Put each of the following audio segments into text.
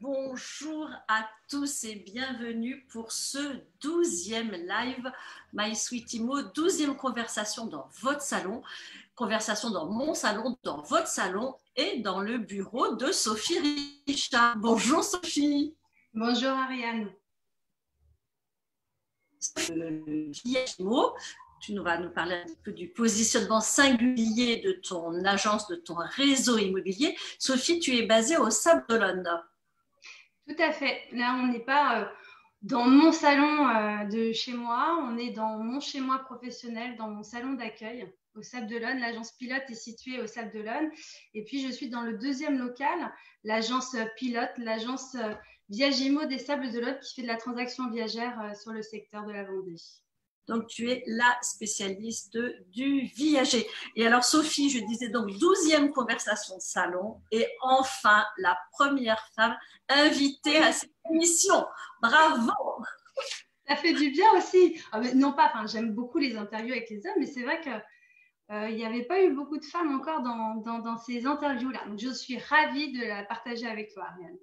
Bonjour à tous et bienvenue pour ce 12e live My Sweet Imo, 12e conversation dans votre salon, conversation dans mon salon, dans votre salon et dans le bureau de Sophie Richard. Bonjour Sophie. Bonjour Ariane. Tu vas nous parler un peu du positionnement singulier de ton agence, de ton réseau immobilier. Sophie, tu es basée au Sable d'Olonne. Tout à fait. Là, on n'est pas dans mon salon de chez moi, on est dans mon chez moi professionnel, dans mon salon d'accueil au Sable d'Olonne. L'agence Pilote est située au Sable d'Olonne. Et puis, je suis dans le deuxième local, l'agence Pilote, l'agence Viagimo des Sables d'Olonne qui fait de la transaction viagère sur le secteur de la Vendée. Donc, tu es la spécialiste du viager. Et alors, Sophie, je disais donc 12e conversation de salon et enfin la première femme invitée à cette émission. Bravo! Ça fait du bien aussi. Ah, mais non pas, j'aime beaucoup les interviews avec les hommes, mais c'est vrai que il n'y avait pas eu beaucoup de femmes encore dans ces interviews-là. Donc, je suis ravie de la partager avec toi, Ariane.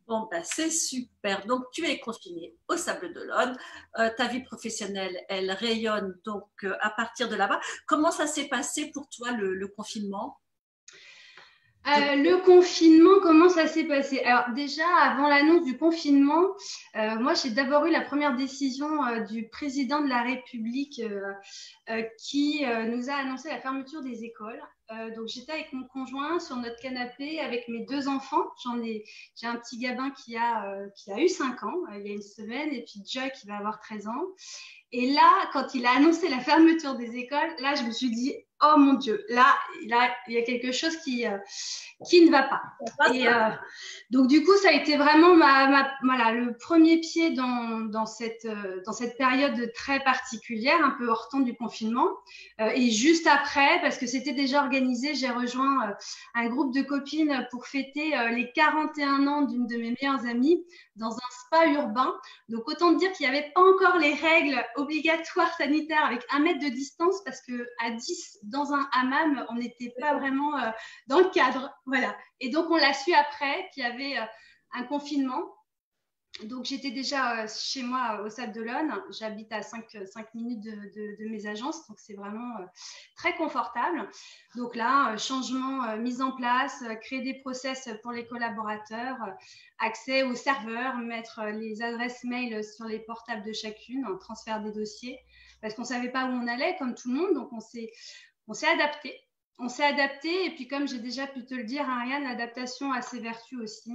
Bon, ben, c'est super. Donc, tu es confinée au Sable d'Olonne. Ta vie professionnelle, elle rayonne donc à partir de là-bas. Comment ça s'est passé pour toi, le confinement? Le confinement, comment ça s'est passé? Alors déjà, avant l'annonce du confinement, moi j'ai d'abord eu la première décision du président de la République qui nous a annoncé la fermeture des écoles. Donc j'étais avec mon conjoint sur notre canapé avec mes deux enfants. J'ai un petit gamin qui a eu 5 ans il y a une semaine et puis Joy qui va avoir 13 ans. Et là, quand il a annoncé la fermeture des écoles, là je me suis dit, oh mon Dieu, là il y a quelque chose qui ne va pas. Et donc, du coup, ça a été vraiment voilà, le premier pied dans cette période très particulière, un peu hors temps du confinement. Et juste après, parce que c'était déjà organisé, j'ai rejoint un groupe de copines pour fêter les 41 ans d'une de mes meilleures amies dans un spa urbain. Donc, autant dire qu'il n'y avait pas encore les règles obligatoires sanitaires avec 1 mètre de distance parce qu'à 10 dans un hammam, on n'était pas vraiment dans le cadre. Voilà. Et donc, on l'a su après qu'il y avait un confinement. Donc, j'étais déjà chez moi au Sable d'Olonne. J'habite à 5 minutes de mes agences. Donc, c'est vraiment très confortable. Donc là, changement mis en place, créer des process pour les collaborateurs, accès aux serveurs, mettre les adresses mail sur les portables de chacune, transfert des dossiers. Parce qu'on ne savait pas où on allait, comme tout le monde. Donc, on s'est adapté. On s'est adapté et puis comme j'ai déjà pu te le dire, Ariane, l'adaptation a ses vertus aussi.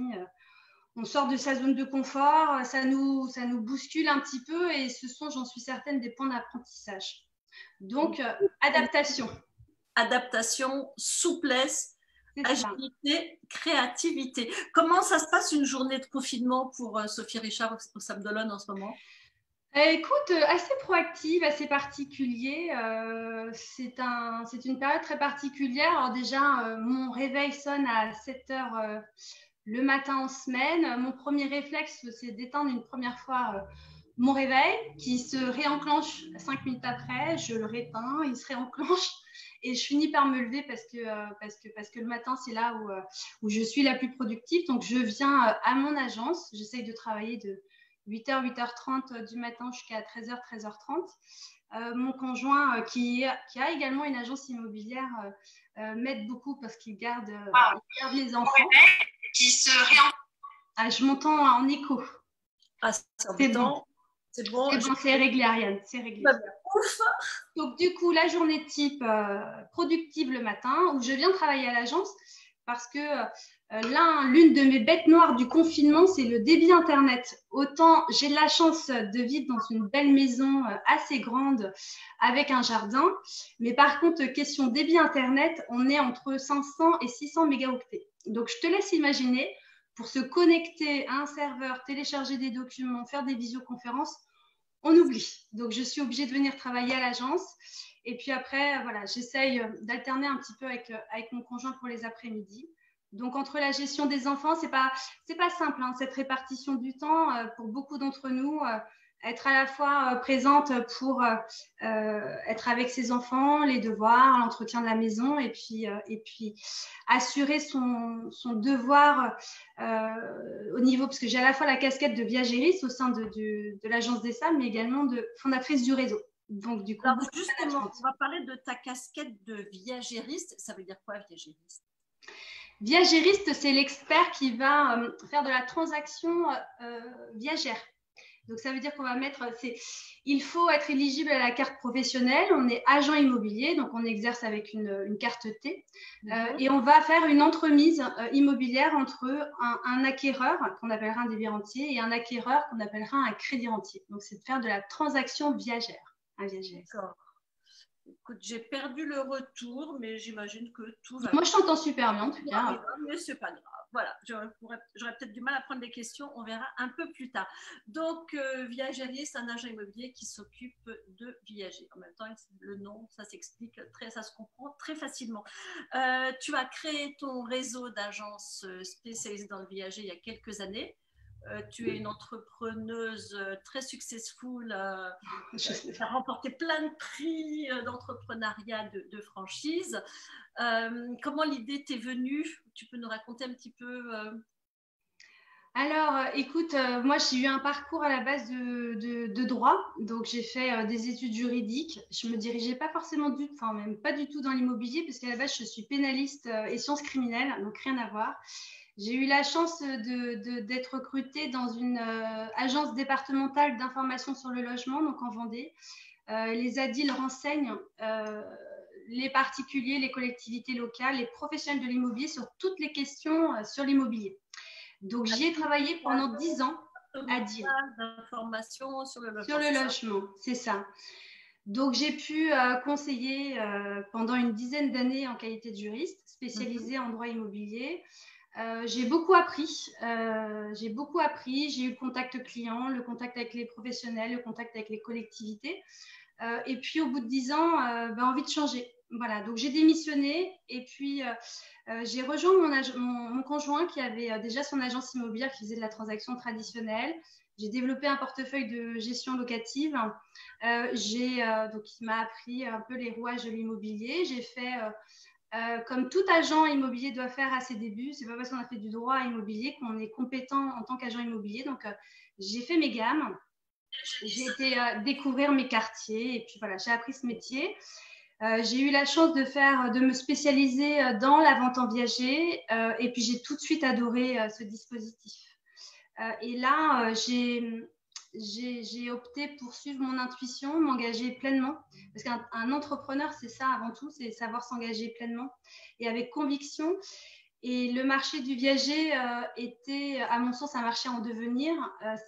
On sort de sa zone de confort, ça nous bouscule un petit peu et ce sont, j'en suis certaine, des points d'apprentissage. Donc, adaptation. Adaptation, souplesse, agilité, créativité. Comment ça se passe une journée de confinement pour Sophie Richard au Sable d'Olonne en ce moment? Écoute, assez proactive, assez particulier. C'est une période très particulière. Alors déjà, mon réveil sonne à 7 heures le matin en semaine. Mon premier réflexe, c'est d'éteindre une première fois mon réveil qui se réenclenche 5 minutes après. Je le réteins, il se réenclenche et je finis par me lever parce que le matin, c'est là où je suis la plus productive. Donc, je viens à mon agence. J'essaye de travailler de 8h, 8h30 du matin jusqu'à 13h, 13h30. Mon conjoint, qui a également une agence immobilière, m'aide beaucoup parce qu'il garde les enfants. Je m'entends en écho. Ah, c'est bon. C'est bon, c'est réglé, Ariane. C'est réglé. Donc, du coup, la journée type productive le matin où je viens travailler à l'agence parce que l'une de mes bêtes noires du confinement, c'est le débit Internet. Autant j'ai de la chance de vivre dans une belle maison assez grande avec un jardin, mais par contre, question débit Internet, on est entre 500 et 600 mégaoctets. Donc, je te laisse imaginer, pour se connecter à un serveur, télécharger des documents, faire des visioconférences, on oublie. Donc, je suis obligée de venir travailler à l'agence. Et puis après, voilà, j'essaye d'alterner un petit peu avec mon conjoint pour les après-midi. Donc, entre la gestion des enfants, c'est pas simple, hein, cette répartition du temps. Pour beaucoup d'entre nous, être à la fois présente pour être avec ses enfants, les devoirs, l'entretien de la maison, et puis assurer son devoir au niveau, parce que j'ai à la fois la casquette de viagériste au sein de l'Agence des Sables, mais également de fondatrice du réseau. Donc, du coup, alors justement, on va parler de ta casquette de viagériste. Ça veut dire quoi, viagériste? Viagériste, c'est l'expert qui va faire de la transaction viagère. Donc, ça veut dire qu'on va il faut être éligible à la carte professionnelle. On est agent immobilier, donc on exerce avec une carte T. Et on va faire une entremise immobilière entre un acquéreur, qu'on appellera un débit-rentier, et un acquéreur, qu'on appellera un crédit-rentier. Donc, c'est de faire de la transaction viagère. D'accord. Écoute, j'ai perdu le retour, mais j'imagine que tout va bien. Moi, je t'entends super bien, en tout cas. Mais c'est pas grave. Voilà, j'aurais peut-être du mal à prendre des questions, on verra un peu plus tard. Donc, viagériste, c'est un agent immobilier qui s'occupe de viager. En même temps, le nom, ça s'explique, ça se comprend très facilement. Tu as créé ton réseau d'agences spécialisées dans le viager il y a quelques années. Tu es une entrepreneuse très successful, tu as remporté plein de prix d'entrepreneuriat de franchise. Comment l'idée t'est venue? Tu peux nous raconter un petit peu Alors, écoute, moi j'ai eu un parcours à la base de droit, donc j'ai fait des études juridiques. Je me dirigeais pas forcément même pas du tout dans l'immobilier, parce qu'à la base je suis pénaliste et sciences criminelles, donc rien à voir. J'ai eu la chance d'être recrutée dans une agence départementale d'information sur le logement, donc en Vendée. Les ADIL renseignent les particuliers, les collectivités locales, les professionnels de l'immobilier sur toutes les questions sur l'immobilier. Donc, j'y ai travaillé pendant 10 ans à DIL. D'information sur le logement. Sur le logement, c'est ça. Donc, j'ai pu conseiller pendant une dizaine d'années en qualité de juriste, spécialisée en droit immobilier. J'ai beaucoup appris. J'ai eu le contact client, le contact avec les professionnels, le contact avec les collectivités. Et puis, au bout de 10 ans, envie de changer. Voilà, donc j'ai démissionné et puis j'ai rejoint mon conjoint qui avait déjà son agence immobilière qui faisait de la transaction traditionnelle. J'ai développé un portefeuille de gestion locative. Donc, il m'a appris un peu les rouages de l'immobilier. J'ai fait comme tout agent immobilier doit faire à ses débuts. C'est pas parce qu'on a fait du droit immobilier qu'on est compétent en tant qu'agent immobilier. Donc, j'ai fait mes gammes. J'ai été découvrir mes quartiers et puis voilà, j'ai appris ce métier. J'ai eu la chance de me spécialiser dans la vente en viager et puis j'ai tout de suite adoré ce dispositif. Et là, j'ai opté pour suivre mon intuition, m'engager pleinement. Parce qu'un entrepreneur, c'est ça avant tout, c'est savoir s'engager pleinement et avec conviction. Et le marché du viager était, à mon sens, un marché en devenir.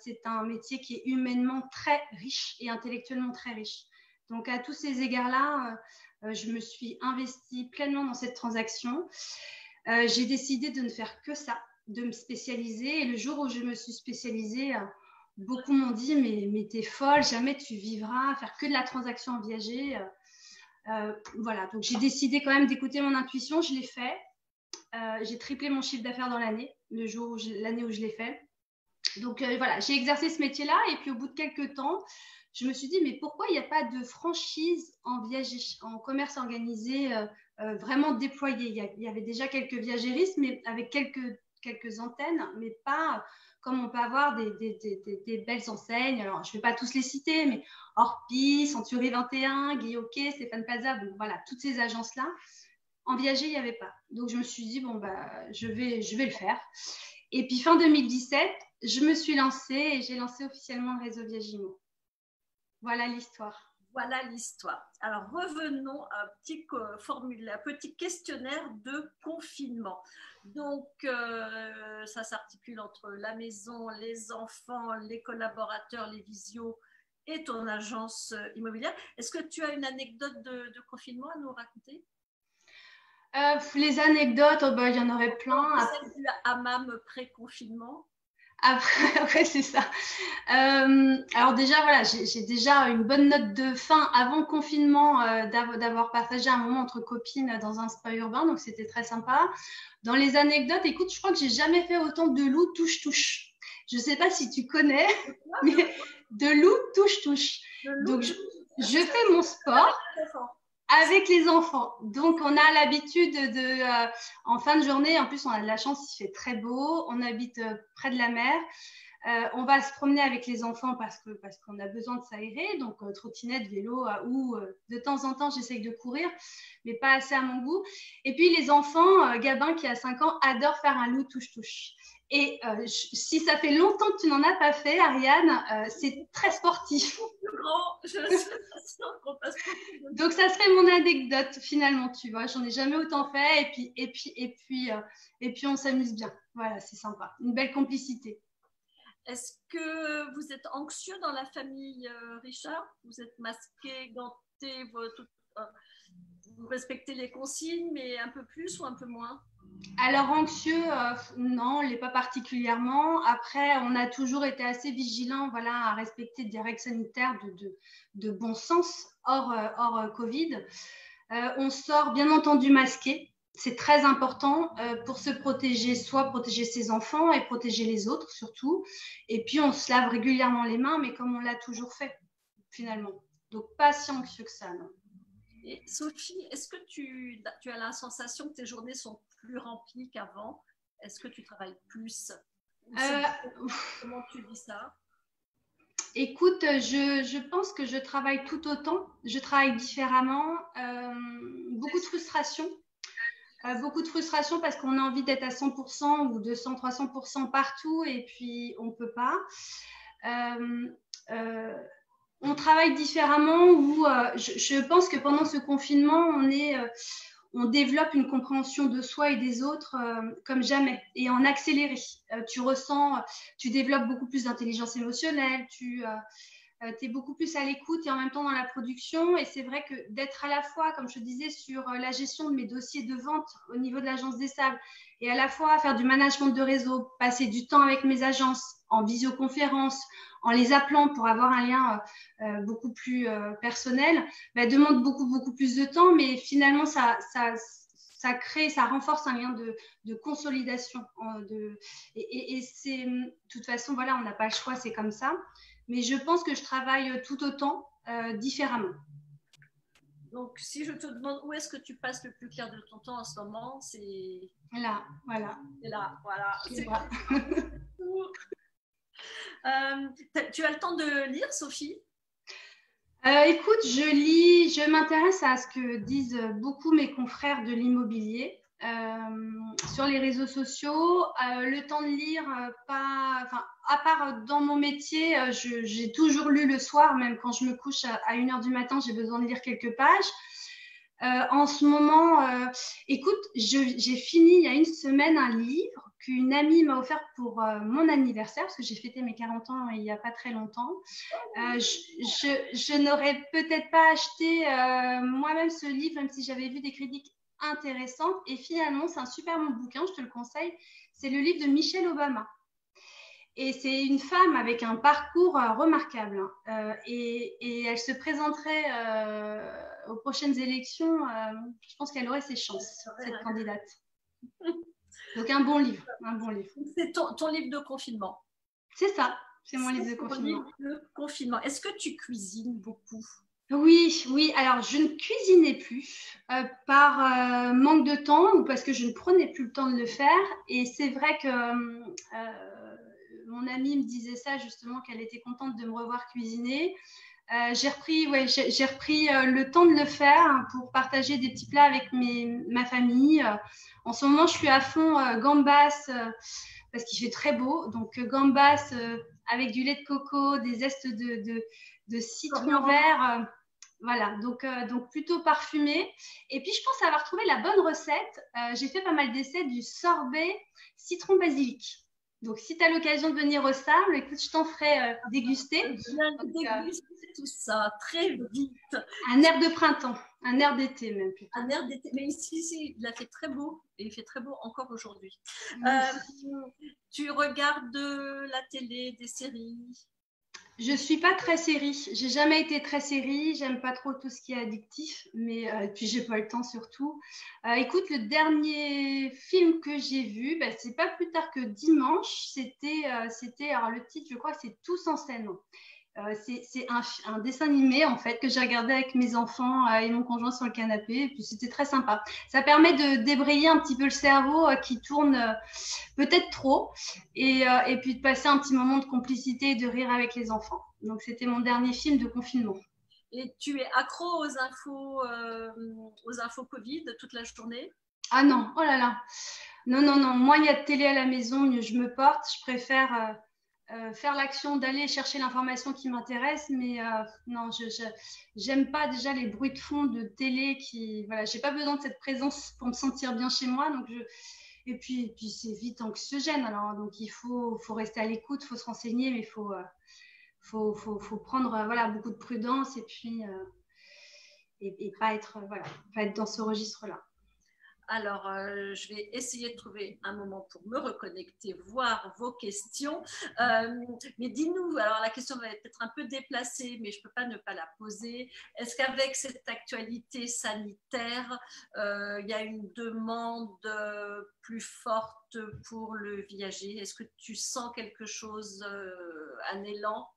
C'est un métier qui est humainement très riche et intellectuellement très riche. Donc, à tous ces égards-là, je me suis investie pleinement dans cette transaction. J'ai décidé de ne faire que ça, de me spécialiser. Et le jour où je me suis spécialisée, beaucoup m'ont dit mais t'es folle, jamais tu vivras à faire que de la transaction en viager. Voilà, donc j'ai décidé quand même d'écouter mon intuition. Je l'ai fait. J'ai triplé mon chiffre d'affaires dans l'année où je l'ai fait. Donc voilà, j'ai exercé ce métier-là et puis au bout de quelques temps, je me suis dit mais pourquoi il n'y a pas de franchise en viager, en commerce organisé vraiment déployée? Il y avait déjà quelques viagéristes, mais avec quelques antennes, mais pas comme on peut avoir des belles enseignes. Alors, je ne vais pas tous les citer, mais Orpi, Century 21, Guilloquet, Stéphane Plaza, bon, voilà, toutes ces agences-là. En viager, il n'y avait pas. Donc, je me suis dit, je vais le faire. Et puis, fin 2017, je me suis lancée et j'ai lancé officiellement le réseau Viagimo. Voilà l'histoire. Voilà l'histoire. Alors, revenons à un petit formulaire, un petit questionnaire de confinement. Donc, ça s'articule entre la maison, les enfants, les collaborateurs, les visios et ton agence immobilière. Est-ce que tu as une anecdote de confinement à nous raconter? Les anecdotes, il y en aurait plein. Celle du hammam pré-confinement. Après, c'est ça. Alors déjà, voilà, j'ai déjà une bonne note de fin avant le confinement d'avoir partagé un moment entre copines dans un spa urbain, donc c'était très sympa. Dans les anecdotes, écoute, je crois que j'ai jamais fait autant de loups touche-touche. Je ne sais pas si tu connais, mais de loup touche-touche. Donc, je fais mon sport avec les enfants. Donc, on a l'habitude en fin de journée, en plus, on a de la chance, il fait très beau, on habite près de la mer. On va se promener avec les enfants parce qu'on a besoin de s'aérer, donc trottinette, vélo ou de temps en temps j'essaye de courir, mais pas assez à mon goût. Et puis les enfants, Gabin qui a 5 ans, adore faire un loup touche-touche. Et si ça fait longtemps que tu n'en as pas fait, Ariane, c'est très sportif. Donc ça serait mon anecdote finalement, tu vois. J'en ai jamais autant fait et puis on s'amuse bien. Voilà, c'est sympa, une belle complicité. Est-ce que vous êtes anxieux dans la famille Richard? Vous êtes masqué, ganté, vous respectez les consignes, mais un peu plus ou un peu moins? Alors anxieux, non, on ne l'est pas particulièrement. Après, on a toujours été assez vigilants, voilà, à respecter des règles sanitaires de bon sens hors Covid. On sort bien entendu masqué. C'est très important pour se protéger, soit protéger ses enfants et protéger les autres surtout. Et puis, on se lave régulièrement les mains, mais comme on l'a toujours fait, finalement. Donc, pas si anxieux que ça, non. Et Sophie, est-ce que tu as la sensation que tes journées sont plus remplies qu'avant? Est-ce que tu travailles plus? Comment tu vis ça? Écoute, je pense que je travaille tout autant. Je travaille différemment. Beaucoup de frustration. Beaucoup de frustration parce qu'on a envie d'être à 100% ou 200, 300% partout et puis on ne peut pas. On travaille différemment où je pense que pendant ce confinement, on développe une compréhension de soi et des autres comme jamais et en accéléré. Tu développes beaucoup plus d'intelligence émotionnelle, tu es beaucoup plus à l'écoute et en même temps dans la production. Et c'est vrai que d'être à la fois, comme je disais, sur la gestion de mes dossiers de vente au niveau de l'Agence des Sables et à la fois faire du management de réseau, passer du temps avec mes agences en visioconférence, en les appelant pour avoir un lien beaucoup plus personnel, demande beaucoup plus de temps. Mais finalement, ça renforce un lien de consolidation. Et c'est, de toute façon, voilà, on n'a pas le choix, c'est comme ça. Mais je pense que je travaille tout autant différemment. Donc, si je te demande où est-ce que tu passes le plus clair de ton temps en ce moment, c'est là, voilà. C'est là, voilà. C'est là. Tu as le temps de lire, Sophie? Écoute, je m'intéresse à ce que disent beaucoup mes confrères de l'immobilier sur les réseaux sociaux. Le temps de lire, à part dans mon métier, j'ai toujours lu le soir, même quand je me couche à 1h du matin, j'ai besoin de lire quelques pages. En ce moment, écoute, j'ai fini il y a une semaine un livre qu'une amie m'a offert pour mon anniversaire, parce que j'ai fêté mes 40 ans il n'y a pas très longtemps. Je n'aurais peut-être pas acheté moi-même ce livre, même si j'avais vu des critiques intéressantes. Et finalement, c'est un super bon bouquin, je te le conseille. C'est le livre de Michelle Obama. Et c'est une femme avec un parcours remarquable. Et elle se présenterait aux prochaines élections. Je pense qu'elle aurait ses chances, cette candidate. Donc, un bon livre. C'est ton livre de confinement. C'est ça, c'est mon livre de confinement. Est-ce que tu cuisines beaucoup? Oui. Alors, je ne cuisinais plus par manque de temps ou parce que je ne prenais plus le temps de le faire. Et c'est vrai que mon amie me disait ça justement, qu'elle était contente de me revoir cuisiner. J'ai repris le temps de le faire pour partager des petits plats avec ma famille. En ce moment, je suis à fond gambas parce qu'il fait très beau. Donc, gambas avec du lait de coco, des zestes de citron vert. Voilà, donc plutôt parfumé. Et puis, je pense avoir trouvé la bonne recette. J'ai fait pas mal d'essais du sorbet citron basilic. Donc, si tu as l'occasion de venir au Sable, écoute, je t'en ferai déguster. Déguster tout ça, très vite. Un air de printemps, un air d'été même plutôt. Un air d'été, mais ici, il a fait très beau, et il fait très beau encore aujourd'hui. Tu regardes de la télé, des séries? Je ne suis pas très série. J'ai jamais été très série. J'aime pas trop tout ce qui est addictif, mais puis j'ai pas le temps surtout. Écoute, le dernier film que j'ai vu, c'est pas plus tard que dimanche. C'était alors le titre, je crois que c'est Tous en scène. C'est un dessin animé en fait que j'ai regardé avec mes enfants et mon conjoint sur le canapé. Et puis c'était très sympa. Ça permet de débrayer un petit peu le cerveau qui tourne peut-être trop et puis de passer un petit moment de complicité et de rire avec les enfants. Donc c'était mon dernier film de confinement. Et tu es accro aux infos Covid toute la journée? Ah non, oh là là. Non, non, non. Moins il y a de télé à la maison, mieux je me porte. Je préfère faire l'action d'aller chercher l'information qui m'intéresse, mais non, j'aime pas déjà les bruits de fond de télé qui, voilà, j'ai pas besoin de cette présence pour me sentir bien chez moi, donc et puis c'est vite anxiogène, alors donc il faut rester à l'écoute, faut se renseigner, mais faut prendre voilà beaucoup de prudence et puis et pas être voilà, pas être dans ce registre-là. Alors, je vais essayer de trouver un moment pour me reconnecter, voir vos questions. Mais dis-nous, alors la question va être un peu déplacée, mais je ne peux pas ne pas la poser. Est-ce qu'avec cette actualité sanitaire, il y a une demande plus forte pour le viager? Est-ce que tu sens quelque chose, un élan?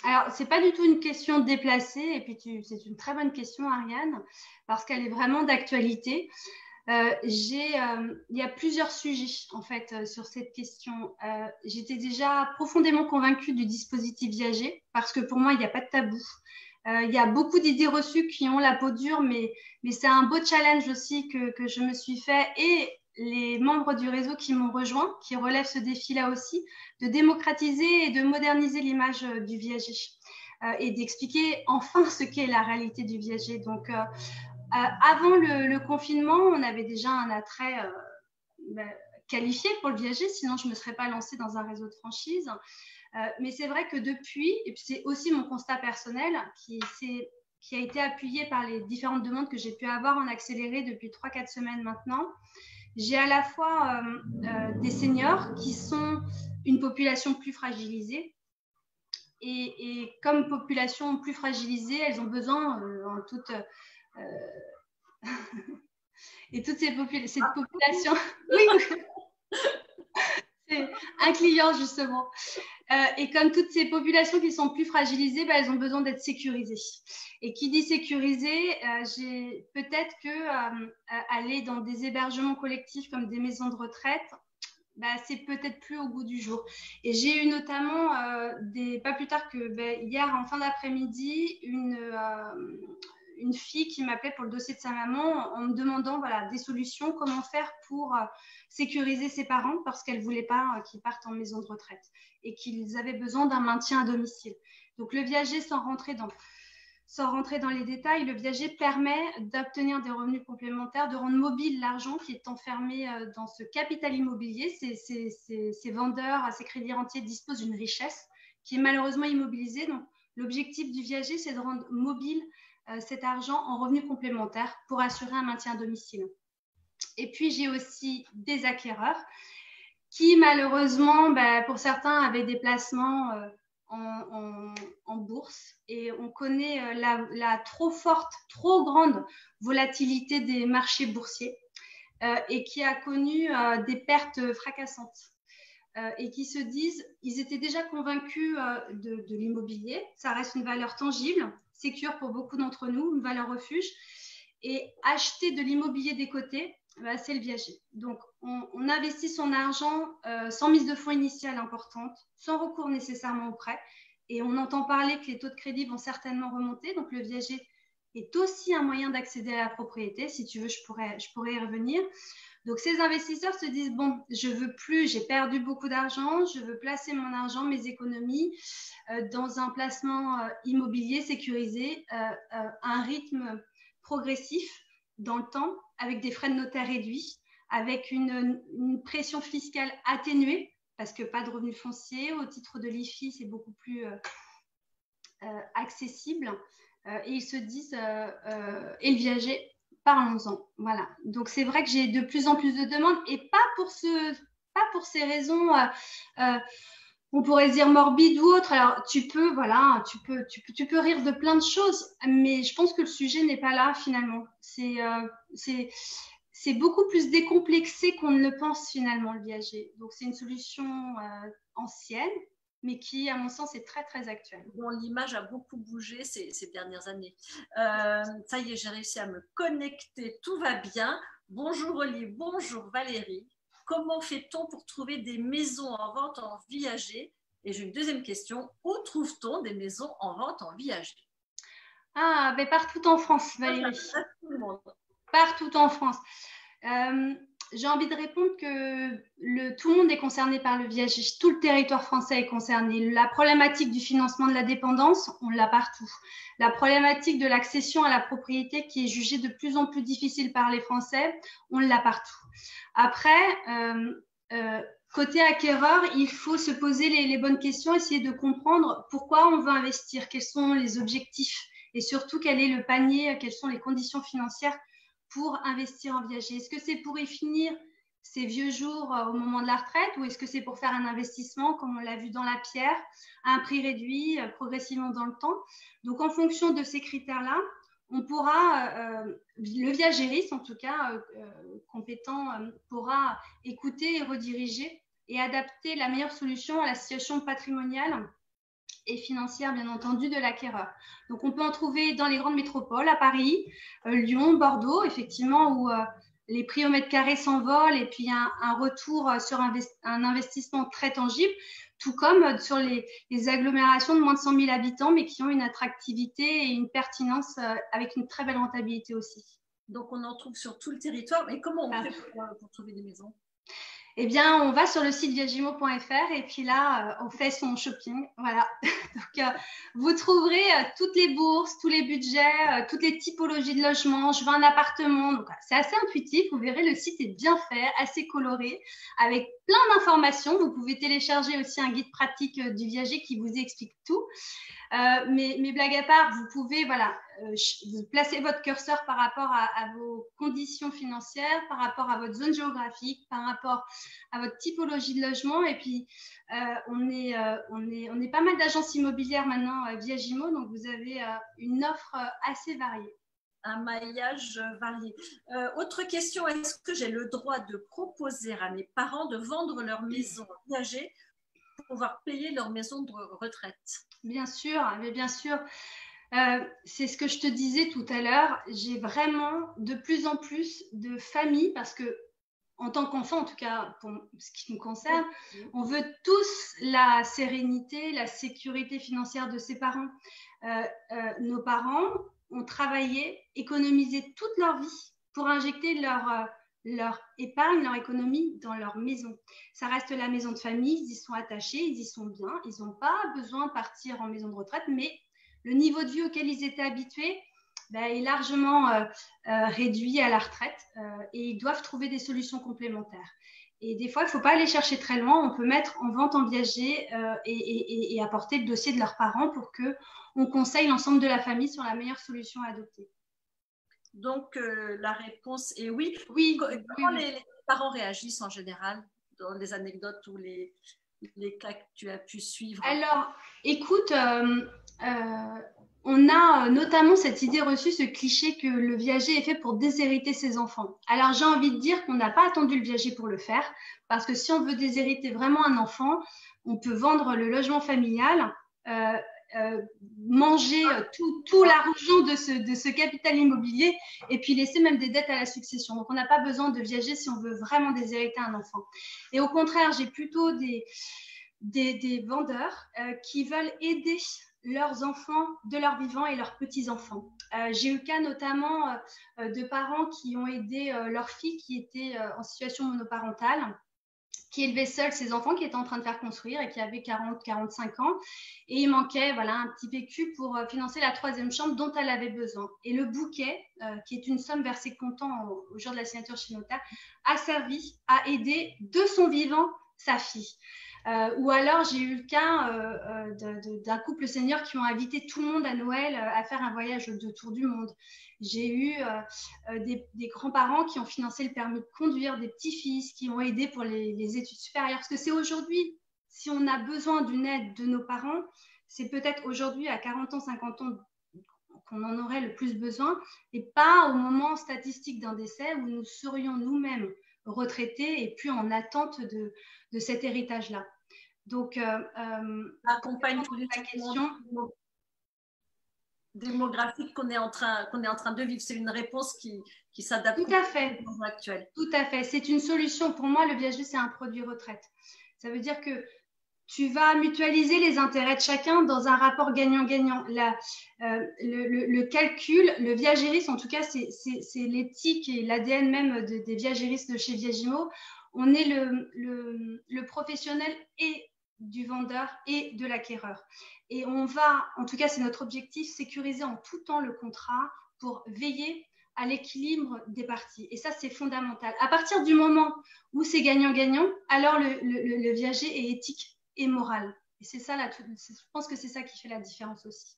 Alors, c'est pas du tout une question déplacée, et puis c'est une très bonne question, Ariane, parce qu'elle est vraiment d'actualité. Il y a plusieurs sujets en fait sur cette question. J'étais déjà profondément convaincue du dispositif viager parce que pour moi il n'y a pas de tabou. Il y a beaucoup d'idées reçues qui ont la peau dure, mais c'est un beau challenge aussi que je me suis fait et les membres du réseau qui m'ont rejoint, qui relèvent ce défi-là aussi, de démocratiser et de moderniser l'image du viager et d'expliquer enfin ce qu'est la réalité du viager. Donc, avant le confinement, on avait déjà un attrait qualifié pour le viager, sinon je ne me serais pas lancée dans un réseau de franchise. Mais c'est vrai que depuis, et puis c'est aussi mon constat personnel qui a été appuyé par les différentes demandes que j'ai pu avoir en accéléré depuis 3-4 semaines maintenant, j'ai à la fois des seniors qui sont une population plus fragilisée. Et comme population plus fragilisée, elles ont besoin en toute... et toute cette population... Oui, c'est un client justement. Et comme toutes ces populations qui sont plus fragilisées, elles ont besoin d'être sécurisées. Et qui dit sécurisé, j'ai peut-être que aller dans des hébergements collectifs comme des maisons de retraite, c'est peut-être plus au goût du jour. Et j'ai eu notamment, pas plus tard que hier en fin d'après-midi, une fille qui m'appelait pour le dossier de sa maman en me demandant voilà, des solutions, comment faire pour sécuriser ses parents parce qu'elle ne voulait pas qu'ils partent en maison de retraite et qu'ils avaient besoin d'un maintien à domicile. Donc le viager, sans rentrer dans les détails, le viager permet d'obtenir des revenus complémentaires, de rendre mobile l'argent qui est enfermé dans ce capital immobilier. Ces vendeurs, ces crédits rentiers disposent d'une richesse qui est malheureusement immobilisée. Donc l'objectif du viager, c'est de rendre mobile cet argent en revenus complémentaires pour assurer un maintien à domicile. Et puis, j'ai aussi des acquéreurs qui, malheureusement, pour certains, avaient des placements en bourse. Et on connaît la trop forte, trop grande volatilité des marchés boursiers et qui a connu des pertes fracassantes. Et qui se disent, ils étaient déjà convaincus de l'immobilier, ça reste une valeur tangible, sécure pour beaucoup d'entre nous, une valeur refuge, et acheter de l'immobilier des côtés, c'est le viager. Donc, on investit son argent sans mise de fonds initiale importante, sans recours nécessairement au prêt, et on entend parler que les taux de crédit vont certainement remonter, donc le viager est aussi un moyen d'accéder à la propriété. Si tu veux, je pourrais y revenir. Donc, ces investisseurs se disent, bon, je veux plus, j'ai perdu beaucoup d'argent, je veux placer mon argent, mes économies, dans un placement immobilier sécurisé, un rythme progressif dans le temps, avec des frais de notaire réduits, avec une pression fiscale atténuée, parce que pas de revenus fonciers, au titre de l'IFI, c'est beaucoup plus accessible. Et ils se disent, et le viager, parlons-en. Voilà. Donc, c'est vrai que j'ai de plus en plus de demandes et pas pour ces raisons, on pourrait dire morbides ou autres. Alors, tu peux rire de plein de choses, mais je pense que le sujet n'est pas là finalement. C'est beaucoup plus décomplexé qu'on ne le pense finalement, le viager. Donc, c'est une solution ancienne, mais qui, à mon sens, est très, très actuel. Bon, l'image a beaucoup bougé ces dernières années. Ça y est, j'ai réussi à me connecter, tout va bien. Bonjour Oli, bonjour Valérie. Comment fait-on pour trouver des maisons en vente en viager? Et j'ai une deuxième question, où trouve-t-on des maisons en vente en viager? Ah, mais partout en France, Valérie. Tout le monde. Partout en France. J'ai envie de répondre que tout le monde est concerné par le viager. Tout le territoire français est concerné. La problématique du financement de la dépendance, on l'a partout. La problématique de l'accession à la propriété qui est jugée de plus en plus difficile par les Français, on l'a partout. Après, côté acquéreur, il faut se poser les bonnes questions, essayer de comprendre pourquoi on veut investir, quels sont les objectifs et surtout quel est le panier, quelles sont les conditions financières pour investir en viager. Est-ce que c'est pour y finir ses vieux jours au moment de la retraite ou est-ce que c'est pour faire un investissement, comme on l'a vu dans la pierre, à un prix réduit progressivement dans le temps? Donc, en fonction de ces critères-là, on pourra, le viagériste en tout cas, compétent, pourra écouter et rediriger et adapter la meilleure solution à la situation patrimoniale et financière, bien entendu, de l'acquéreur. Donc, on peut en trouver dans les grandes métropoles, à Paris, Lyon, Bordeaux, effectivement, où les prix au mètre carré s'envolent et puis un retour sur un investissement très tangible, tout comme sur les agglomérations de moins de 100 000 habitants, mais qui ont une attractivité et une pertinence avec une très belle rentabilité aussi. Donc, on en trouve sur tout le territoire. Mais comment on fait pour trouver des maisons? Eh bien, on va sur le site viagimo.fr et puis là, on fait son shopping. Voilà. Donc, vous trouverez toutes les bourses, tous les budgets, toutes les typologies de logements. Je veux un appartement. Donc, c'est assez intuitif. Vous verrez, le site est bien fait, assez coloré, avec plein d'informations. Vous pouvez télécharger aussi un guide pratique du viager qui vous explique tout. Mais blague à part, vous pouvez vous placer votre curseur par rapport à vos conditions financières, par rapport à votre zone géographique, par rapport à votre typologie de logement. Et puis, on est pas mal d'agences immobilières maintenant via Gimo, donc vous avez une offre assez variée. Un maillage varié. Autre question, est-ce que j'ai le droit de proposer à mes parents de vendre leur maison viager pour pouvoir payer leur maison de retraite? Bien sûr, mais bien sûr. C'est ce que je te disais tout à l'heure. J'ai vraiment de plus en plus de familles parce que, en tant qu'enfant, en tout cas pour ce qui nous concerne, on veut tous la sérénité, la sécurité financière de ses parents. Nos parents ont travaillé, économisé toute leur vie pour injecter leur épargne, leur économie dans leur maison. Ça reste la maison de famille, ils y sont attachés, ils y sont bien, ils n'ont pas besoin de partir en maison de retraite, mais le niveau de vie auquel ils étaient habitués est largement réduit à la retraite et ils doivent trouver des solutions complémentaires. Et des fois, il ne faut pas aller chercher très loin, on peut mettre en vente en viager et apporter le dossier de leurs parents pour qu'on conseille l'ensemble de la famille sur la meilleure solution à adopter. Donc, la réponse est oui. Comment les parents réagissent en général dans les anecdotes ou les cas que tu as pu suivre? Alors, écoute, on a notamment cette idée reçue, ce cliché que le viager est fait pour déshériter ses enfants. Alors, j'ai envie de dire qu'on n'a pas attendu le viager pour le faire, parce que si on veut déshériter vraiment un enfant, on peut vendre le logement familial, manger tout l'argent de ce capital immobilier et puis laisser même des dettes à la succession. Donc, on n'a pas besoin de viager si on veut vraiment déshériter un enfant. Et au contraire, j'ai plutôt des vendeurs qui veulent aider leurs enfants de leur vivant et leurs petits-enfants. J'ai eu le cas notamment de parents qui ont aidé leur fille qui était en situation monoparentale, qui élevait seule ses enfants, qui était en train de faire construire et qui avait 40-45 ans. Et il manquait un petit PQ pour financer la 3e chambre dont elle avait besoin. Et le bouquet, qui est une somme versée comptant au jour de la signature chez notaire, a servi à aider de son vivant sa fille. Ou alors, j'ai eu le cas d'un couple senior qui ont invité tout le monde à Noël à faire un voyage de tour du monde. J'ai eu des grands-parents qui ont financé le permis de conduire, des petits-fils qui ont aidé pour les études supérieures. Parce que c'est aujourd'hui, si on a besoin d'une aide de nos parents, c'est peut-être aujourd'hui à 40 ans, 50 ans qu'on en aurait le plus besoin et pas au moment statistique d'un décès où nous serions nous-mêmes retraités et plus en attente de cet héritage-là. Donc, accompagne tous les questions démographiques qu'on est en train de vivre. C'est une réponse qui s'adapte tout à fait au monde actuel. Tout à fait. C'est une solution. Pour moi, le viager, c'est un produit retraite. Ça veut dire que tu vas mutualiser les intérêts de chacun dans un rapport gagnant-gagnant. Le calcul, le viagérisme, en tout cas, c'est l'éthique et l'ADN même des viagéristes de chez Viagimo. On est le professionnel et du vendeur et de l'acquéreur. Et on va, en tout cas, c'est notre objectif, sécuriser en tout temps le contrat pour veiller à l'équilibre des parties. Et ça, c'est fondamental. À partir du moment où c'est gagnant-gagnant, alors le viager est éthique et moral. Et c'est ça, je pense que c'est ça qui fait la différence aussi.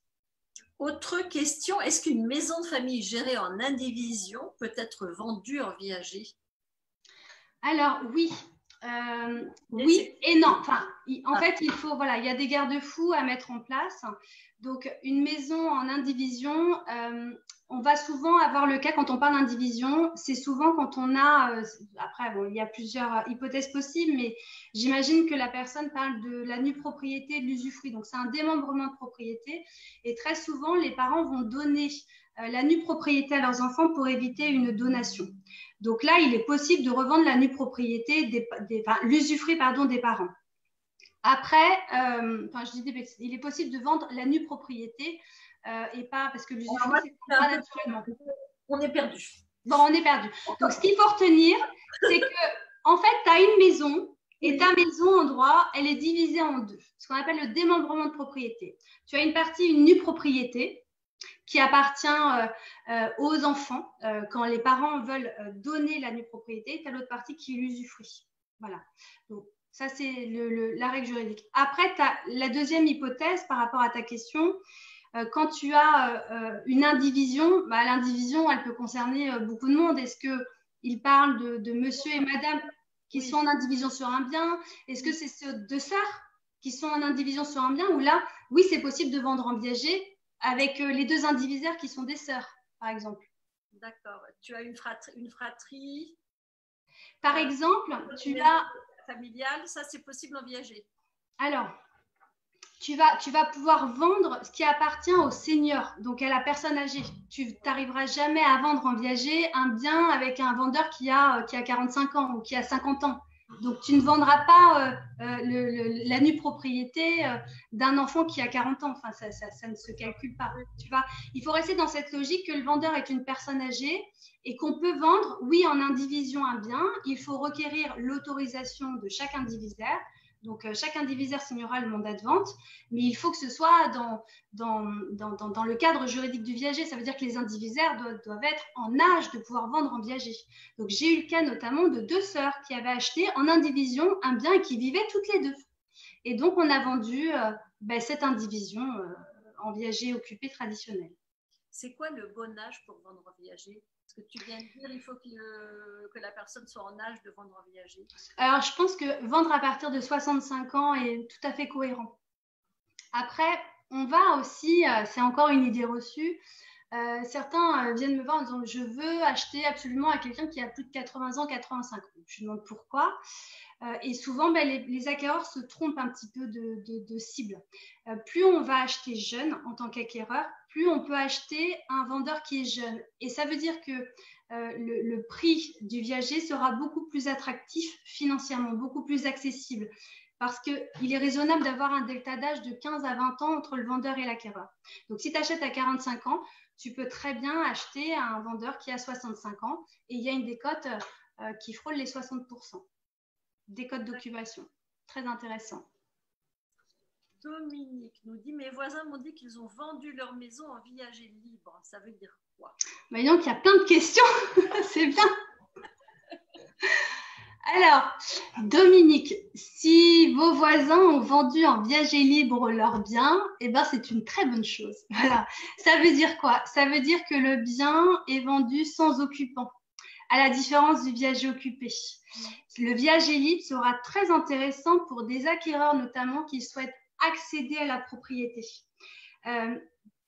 Autre question, est-ce qu'une maison de famille gérée en indivision peut être vendue en viager? Alors, oui. Oui et non. Enfin, en fait, il faut, voilà, il y a des garde-fous à mettre en place. Donc, une maison en indivision, on va souvent avoir le cas quand on parle d'indivision, c'est souvent quand on a, après, bon, il y a plusieurs hypothèses possibles, mais j'imagine que la personne parle de la nue propriété, de l'usufruit. Donc, c'est un démembrement de propriété. Et très souvent, les parents vont donner la nue propriété à leurs enfants pour éviter une donation. Donc là, il est possible de revendre la nue propriété, l'usufruit des parents. Après, il est possible de vendre la nue propriété et pas parce que l'usufruit, c'est pas naturellement. On est perdu. Bon, on est perdu. Donc, ce qu'il faut retenir, c'est que, en fait, tu as une maison et ta maison en droit, elle est divisée en deux, ce qu'on appelle le démembrement de propriété. Tu as une partie, une nue propriété, qui appartient aux enfants quand les parents veulent donner la nue propriété. Tu as l'autre partie qui est l'usufruit. Voilà. Donc, ça, c'est la règle juridique. Après, tu as la deuxième hypothèse par rapport à ta question. Quand tu as une indivision, l'indivision, elle peut concerner beaucoup de monde. Est-ce qu'il parle de monsieur et madame qui sont en indivision sur un bien? Est-ce que c'est deux sœurs qui sont en indivision sur un bien? Ou là, oui, c'est possible de vendre en viager avec les deux indivisaires qui sont des sœurs, par exemple. D'accord. Tu as une fratrie. Par exemple, tu as... familiale, ça c'est possible en viager. Alors, tu vas pouvoir vendre ce qui appartient au seigneur, donc à la personne âgée. Tu n'arriveras jamais à vendre en viager un bien avec un vendeur qui a 45 ans ou qui a 50 ans. Donc, tu ne vendras pas la nue propriété d'un enfant qui a 40 ans. Enfin, ça ne se calcule pas. Tu vois, il faut rester dans cette logique que le vendeur est une personne âgée et qu'on peut vendre, oui, en indivision un bien. Il faut requérir l'autorisation de chaque indivisaire. Donc, chaque indivisaire signera le mandat de vente, mais il faut que ce soit dans le cadre juridique du viager. Ça veut dire que les indivisaires doivent être en âge de pouvoir vendre en viager. Donc, j'ai eu le cas notamment de deux sœurs qui avaient acheté en indivision un bien et qui vivaient toutes les deux. Et donc, on a vendu cette indivision en viager occupé traditionnel. C'est quoi le bon âge pour vendre en viager? Parce que tu viens de dire il faut que la personne soit en âge de vendre en viager. Alors, je pense que vendre à partir de 65 ans est tout à fait cohérent. Après, on va aussi, c'est encore une idée reçue, certains viennent me voir en disant « je veux acheter absolument à quelqu'un qui a plus de 80 ans, 85 ans ». Je demande pourquoi. Et souvent, les acquéreurs se trompent un petit peu de cible. Plus on va acheter jeune en tant qu'acquéreur, plus on peut acheter un vendeur qui est jeune. Et ça veut dire que le prix du viager sera beaucoup plus attractif financièrement, beaucoup plus accessible. Parce qu'il est raisonnable d'avoir un delta d'âge de 15 à 20 ans entre le vendeur et l'acquéreur. Donc, si tu achètes à 45 ans, tu peux très bien acheter à un vendeur qui a 65 ans et il y a une décote qui frôle les 60%. Décote d'occupation. Très intéressant. Dominique nous dit « Mes voisins m'ont dit qu'ils ont vendu leur maison en viager libre. » Ça veut dire quoi? Donc, il y a plein de questions. C'est bien. Alors, Dominique, si vos voisins ont vendu en viager libre leurs biens, c'est une très bonne chose. Voilà. Ça veut dire quoi? Ça veut dire que le bien est vendu sans occupant, à la différence du viager occupé. Le viager libre sera très intéressant pour des acquéreurs notamment qui souhaitent accéder à la propriété.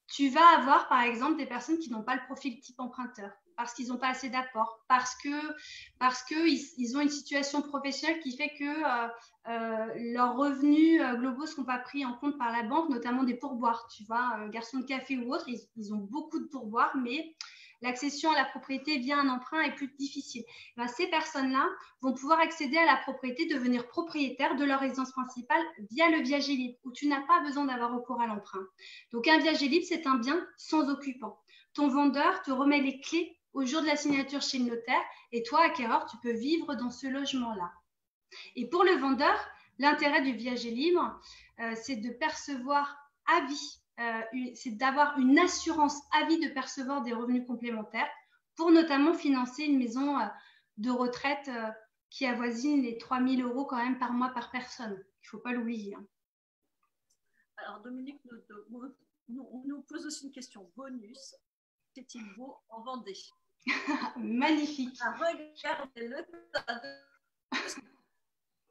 Tu vas avoir par exemple des personnes qui n'ont pas le profil type emprunteur. parce qu'ils n'ont pas assez d'apport, parce qu'ils ont une situation professionnelle qui fait que leurs revenus globaux ne sont pas pris en compte par la banque, notamment des pourboires. Tu vois, garçons de café ou autres, ils ont beaucoup de pourboires, mais l'accession à la propriété via un emprunt est plus difficile. Ben, ces personnes-là vont pouvoir accéder à la propriété, devenir propriétaires de leur résidence principale via le viager libre, où tu n'as pas besoin d'avoir recours à l'emprunt. Donc, un viager libre, c'est un bien sans occupant. Ton vendeur te remet les clés au jour de la signature chez le notaire et toi, acquéreur, tu peux vivre dans ce logement-là. Et pour le vendeur, l'intérêt du viager libre, c'est de percevoir à vie, c'est d'avoir une assurance à vie de percevoir des revenus complémentaires pour notamment financer une maison de retraite qui avoisine les 3 000 € quand même par mois par personne. Il ne faut pas l'oublier. Alors Dominique nous pose aussi une question bonus. C'est-il beau en Vendée? Magnifique. Regardez-le.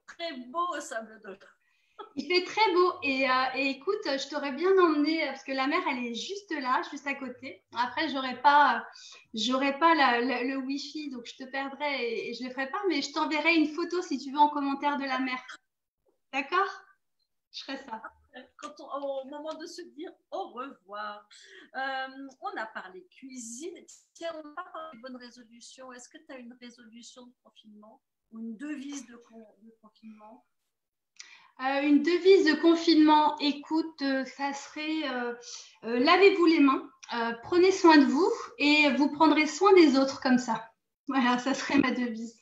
Très beau au Sable d'Olonne. Il fait très beau et écoute, je t'aurais bien emmené parce que la mer elle est juste là, juste à côté. Après j'aurais pas le wifi donc je te perdrais et je le ferai pas, mais je t'enverrai une photo si tu veux en commentaire de la mer. D'accord? Je ferai ça. Au moment de se dire au revoir, on a parlé cuisine. Tiens, on a parlé de bonne résolution. Est-ce que tu as une résolution de confinement ou une devise de confinement? Une devise de confinement, écoute, ça serait lavez-vous les mains, prenez soin de vous et vous prendrez soin des autres comme ça. Voilà, ça serait ma devise.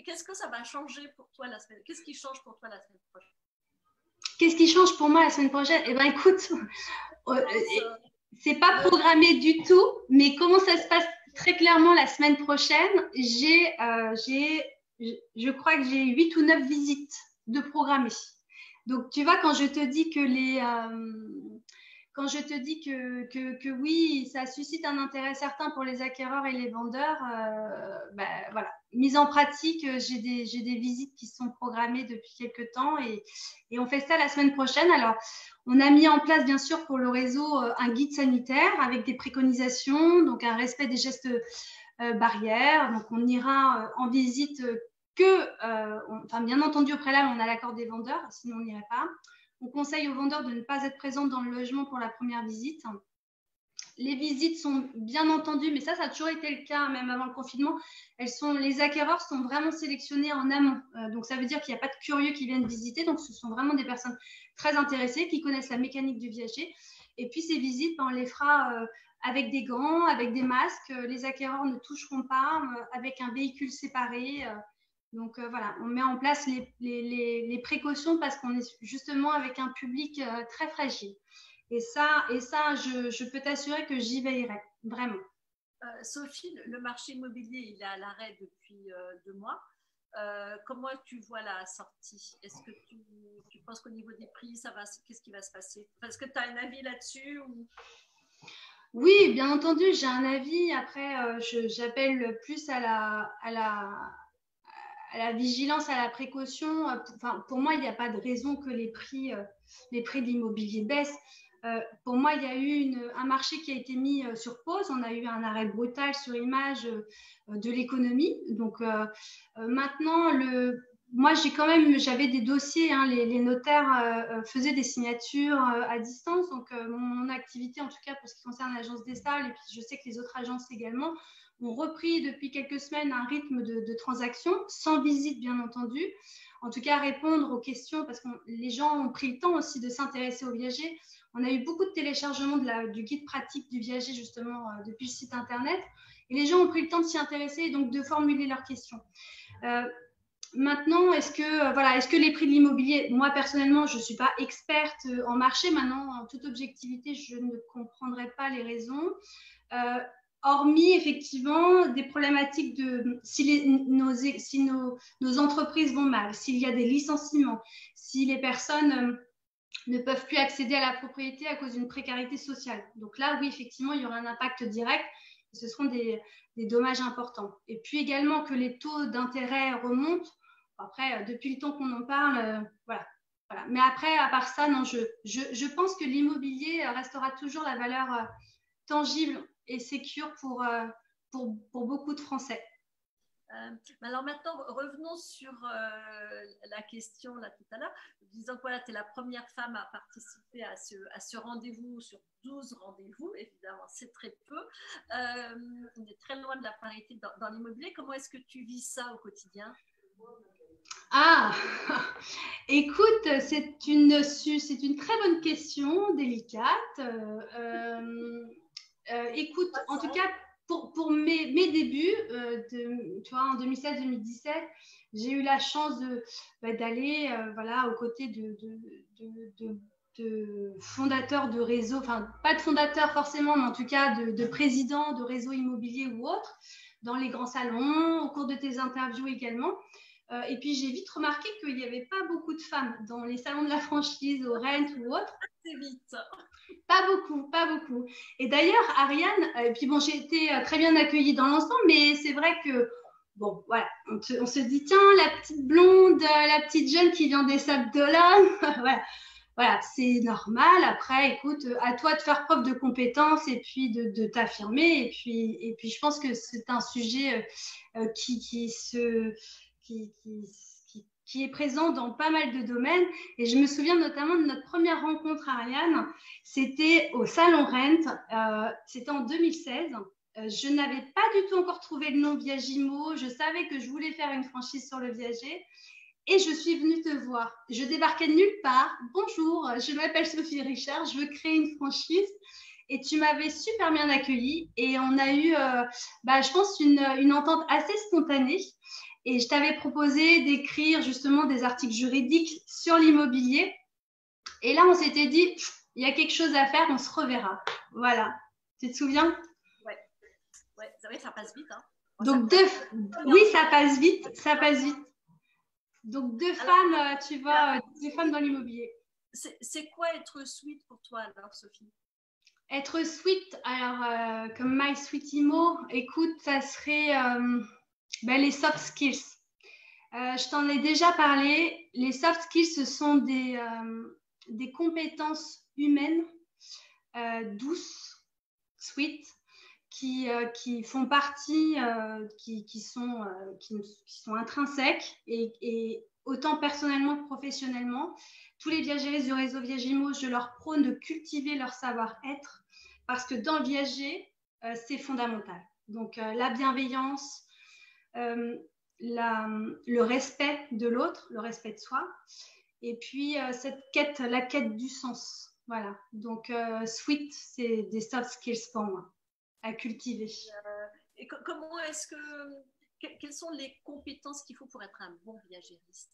Qu'est-ce que ça va changer pour toi la semaine? Qu'est-ce qui change pour toi la semaine prochaine? Qu'est-ce qui change pour moi la semaine prochaine? Eh bien, écoute, c'est pas programmé du tout, mais comment ça se passe très clairement la semaine prochaine? Je crois que j'ai 8 ou 9 visites de programmées. Donc, tu vois, quand je te dis que oui, ça suscite un intérêt certain pour les acquéreurs et les vendeurs, ben, voilà. Mise en pratique, j'ai des visites qui sont programmées depuis quelques temps et on fait ça la semaine prochaine. Alors, on a mis en place, bien sûr, pour le réseau, un guide sanitaire avec des préconisations, donc un respect des gestes barrières. Donc, on ira en visite enfin, bien entendu, au préalable, on a l'accord des vendeurs, sinon on n'irait pas. On conseille aux vendeurs de ne pas être présents dans le logement pour la première visite. Les visites sont bien entendues, mais ça a toujours été le cas, même avant le confinement. Les acquéreurs sont vraiment sélectionnés en amont. Donc, ça veut dire qu'il n'y a pas de curieux qui viennent visiter. Donc, ce sont vraiment des personnes très intéressées qui connaissent la mécanique du viager. Et puis, ces visites, on les fera avec des gants, avec des masques. Les acquéreurs ne toucheront pas, avec un véhicule séparé. Donc voilà, on met en place les précautions parce qu'on est justement avec un public très fragile. Et ça, je peux t'assurer que j'y veillerai, vraiment. Sophie, le marché immobilier, il est à l'arrêt depuis 2 mois. Comment tu vois la sortie? Est-ce que tu penses qu'au niveau des prix, qu'est-ce qui va se passer? Est-ce que tu as un avis là-dessus ou... Oui, bien entendu, j'ai un avis. Après, j'appelle plus à la vigilance, à la précaution. Enfin, pour moi, il n'y a pas de raison que les prix de l'immobilier baissent. Pour moi, il y a eu un marché qui a été mis sur pause. On a eu un arrêt brutal sur image de l'économie. Donc maintenant, moi, j'avais des dossiers. Hein, les notaires faisaient des signatures à distance. Donc mon activité, en tout cas pour ce qui concerne l'agence des salles, et puis je sais que les autres agences également, ont repris depuis quelques semaines un rythme de transaction, sans visite bien entendu. En tout cas, répondre aux questions, parce que les gens ont pris le temps aussi de s'intéresser au viager. On a eu beaucoup de téléchargements du guide pratique du viager, justement, depuis le site internet. Et les gens ont pris le temps de s'y intéresser et donc de formuler leurs questions. Maintenant, est-ce que les prix de l'immobilier, moi personnellement, je ne suis pas experte en marché. Maintenant, en toute objectivité, je ne comprendrai pas les raisons. Hormis effectivement des problématiques de si nos entreprises vont mal, s'il y a des licenciements, si les personnes ne peuvent plus accéder à la propriété à cause d'une précarité sociale. Donc là, oui, effectivement, il y aura un impact direct. Et ce seront des dommages importants. Et puis également que les taux d'intérêt remontent. Après, depuis le temps qu'on en parle, voilà. Mais après, à part ça, non, je pense que l'immobilier restera toujours la valeur tangible et sécure pour beaucoup de Français. Alors maintenant, revenons sur la question là tout à l'heure, disant que voilà, tu es la première femme à participer à ce rendez-vous sur 12 rendez-vous, évidemment, c'est très peu. On est très loin de la parité dans l'immobilier. Comment est-ce que tu vis ça au quotidien? Ah, écoute, c'est une très bonne question, délicate. Écoute, en tout cas, pour mes débuts, tu vois, en 2016-2017, j'ai eu la chance d'aller voilà, aux côtés de fondateurs de réseaux, enfin, pas de fondateurs forcément, mais en tout cas de présidents de réseaux immobiliers ou autres, dans les grands salons, au cours de tes interviews également. Et puis, j'ai vite remarqué qu'il n'y avait pas beaucoup de femmes dans les salons de la franchise, au Rent ou autre. C'est vite. Pas beaucoup, pas beaucoup. Et d'ailleurs, Ariane, puis bon, j'ai été très bien accueillie dans l'ensemble, mais c'est vrai que, bon, voilà, on se dit, tiens, la petite blonde, la petite jeune qui vient des Sables d'Olonne, voilà, c'est normal. Après, écoute, à toi de faire preuve de compétence et puis de t'affirmer. Et puis, je pense que c'est un sujet qui est présent dans pas mal de domaines. Et je me souviens notamment de notre première rencontre, Ariane. C'était au Salon Rent. C'était en 2016. Je n'avais pas du tout encore trouvé le nom Viagimo. Je savais que je voulais faire une franchise sur le viager. Et je suis venue te voir. Je débarquais de nulle part. Bonjour, je m'appelle Sophie Richard. Je veux créer une franchise. Et tu m'avais super bien accueillie. Et on a eu, je pense, une entente assez spontanée. Et je t'avais proposé d'écrire justement des articles juridiques sur l'immobilier. Et là, on s'était dit, il y a quelque chose à faire, on se reverra. Voilà. Tu te souviens? Ouais, c'est vrai que ça passe vite. Hein. Donc, oui, ça passe vite. Donc, deux femmes, tu vois, deux femmes dans l'immobilier. C'est quoi être sweet pour toi alors, Sophie? Être sweet, alors, comme My Sweetimo, écoute, ça serait les soft skills. Je t'en ai déjà parlé. Les soft skills, ce sont des compétences humaines douces, sweet, qui font partie, qui sont intrinsèques et autant personnellement que professionnellement. Tous les viagéristes du réseau Viagimo, je leur prône de cultiver leur savoir-être parce que dans le viager, c'est fondamental. Donc, la bienveillance, le respect de l'autre, le respect de soi, et puis la quête du sens. Voilà. Donc, sweet, c'est des soft skills pour moi à cultiver. Et comment est-ce quelles sont les compétences qu'il faut pour être un bon viagériste?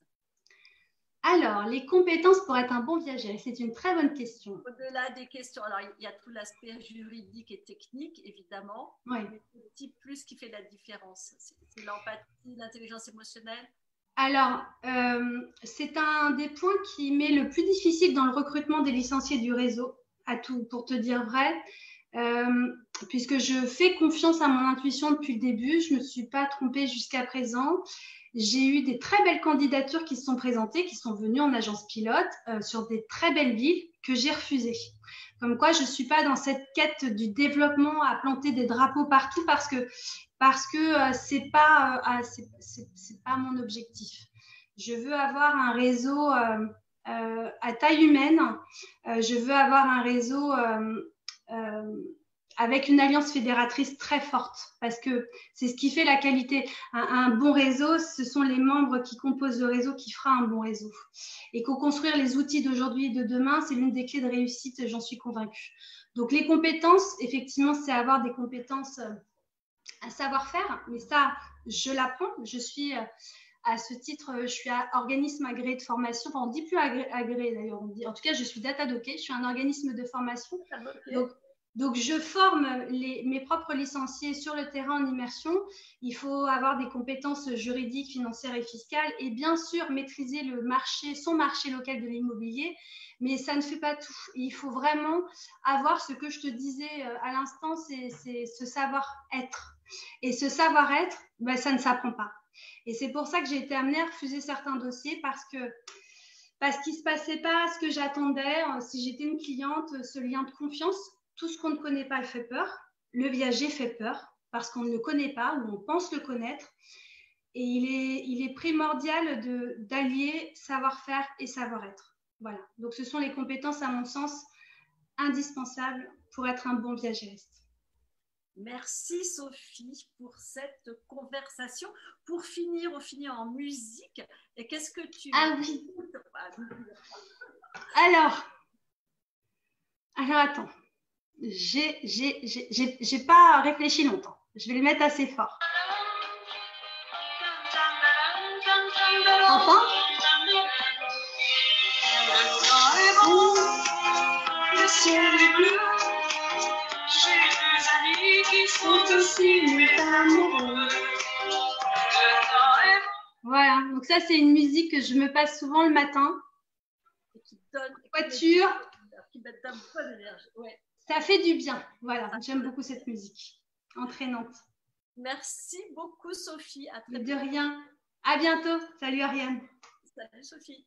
Alors, les compétences pour être un bon viagériste, c'est une très bonne question. Au-delà des questions, alors il y a tout l'aspect juridique et technique, évidemment, oui. Mais c'est le petit plus qui fait la différence. C'est l'empathie, l'intelligence émotionnelle. Alors, c'est un des points qui m'est le plus difficile dans le recrutement des licenciés du réseau, pour te dire vrai. Puisque je fais confiance à mon intuition depuis le début, je ne me suis pas trompée jusqu'à présent. J'ai eu des très belles candidatures qui se sont présentées, qui sont venues en agence pilote sur des très belles villes que j'ai refusées. Comme quoi, je ne suis pas dans cette quête du développement à planter des drapeaux partout parce que c'est pas mon objectif. Je veux avoir un réseau à taille humaine. Je veux avoir un réseau avec une alliance fédératrice très forte, parce que c'est ce qui fait la qualité. Un bon réseau, ce sont les membres qui composent le réseau qui fera un bon réseau. Et co-construire les outils d'aujourd'hui et de demain, c'est l'une des clés de réussite, j'en suis convaincue. Donc les compétences, effectivement, c'est avoir des compétences à savoir-faire, mais ça, je l'apprends. Je suis à ce titre, je suis à organisme agréé de formation. Enfin, on ne dit plus agréé d'ailleurs. En tout cas, je suis Datadocké. Je suis un organisme de formation. Okay. Donc, je forme mes propres licenciés sur le terrain en immersion. Il faut avoir des compétences juridiques, financières et fiscales et bien sûr maîtriser son marché local de l'immobilier. Mais ça ne fait pas tout. Il faut vraiment avoir ce que je te disais à l'instant, c'est ce savoir-être. Et ce savoir-être, ça ne s'apprend pas. Et c'est pour ça que j'ai été amenée à refuser certains dossiers parce qu'il ne se passait pas ce que j'attendais. Si j'étais une cliente, ce lien de confiance, tout ce qu'on ne connaît pas, elle fait peur. le viager fait peur parce qu'on ne le connaît pas ou on pense le connaître. Et il est primordial d'allier savoir-faire et savoir-être. Voilà. Donc, ce sont les compétences, à mon sens, indispensables pour être un bon viagériste. Merci Sophie pour cette conversation. Pour finir, on finit en musique. Et qu'est-ce que tu... Ah oui. Alors attends. J'ai pas réfléchi longtemps. Je vais le mettre assez fort. Enfin, le ciel est bleu. J'ai des amis qui sont aussi amoureux. Voilà, donc ça c'est une musique que je me passe souvent le matin. Et qui donne voiture. Qui met de la bonne énergie. Ouais. Ça fait du bien. Voilà, j'aime beaucoup cette musique entraînante. Merci beaucoup Sophie. À très bientôt. De rien. À bientôt. Salut Ariane. Salut Sophie.